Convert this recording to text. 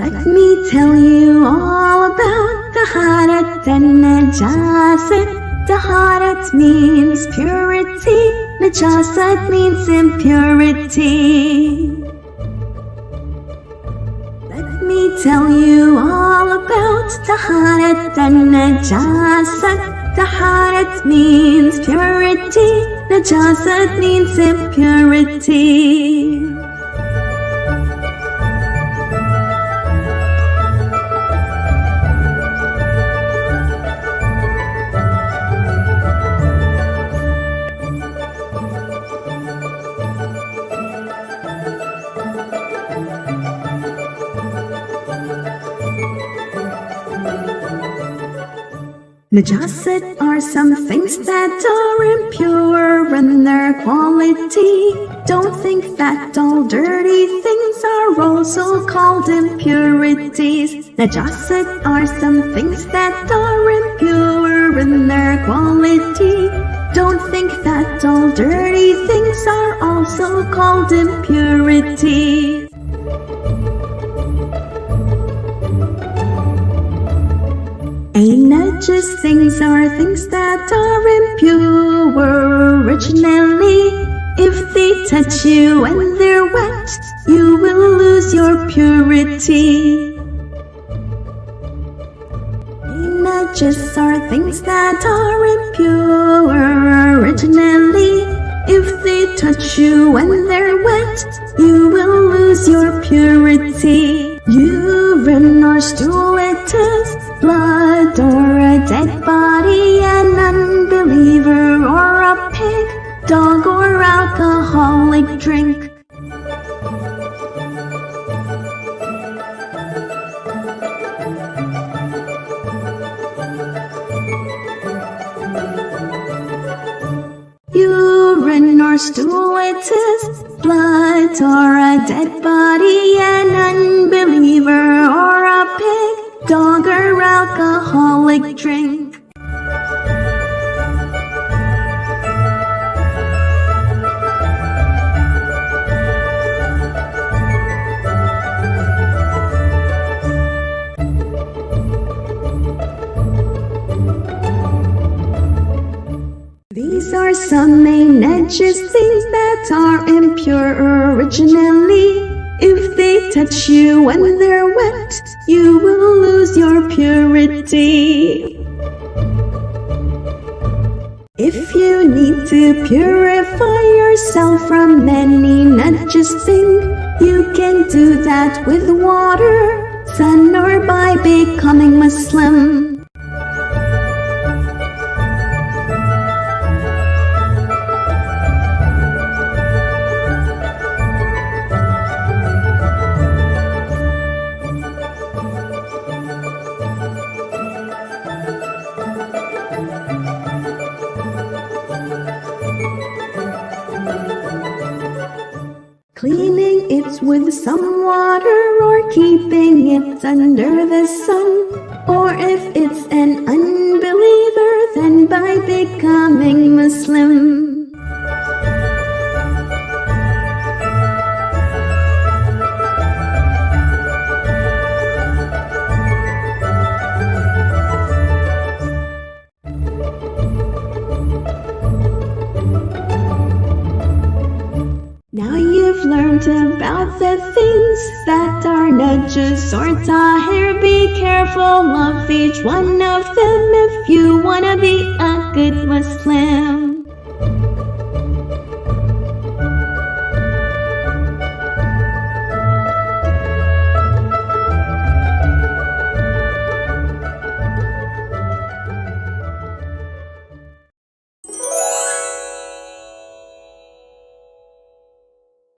Let me tell you all about Taharat and Najasat. Taharat means purity, Najasat means impurity. Let me tell you all about Taharat and Najasat. Taharat means purity, Najasat means impurity. Najasat are some things that are impure in their quality. Don't think that all dirty things are also called impurities. Najasat are some things that are impure in their quality. Don't think that all dirty things are also called impurities. AYN NAJIS things are things that are impure originally. If they touch you when they're wet, you will lose your purity. AYN NAJIS are things that are impure originally. If they touch you when they're wet, you will lose your purity. Urine or stool, it is blood or a dead body, an unbeliever or a pig, dog or alcoholic drink. Urine or stool, it is blood or a dead body, an unbeliever or a pig, dog or alcoholic drink. These are some AYN NAJIS things that are impure originally. If they touch you when they're wet, you will lose your purity. If you need to purify yourself from any najis thing, you can do that with water, sun, or by becoming Muslim. Cleaning it with some water or keeping it under the sun. Or if it's an unbeliever, then by becoming Muslim. Now you've learned about the things that are najis or tahir. Be careful of each one of them if you wanna be a good Muslim.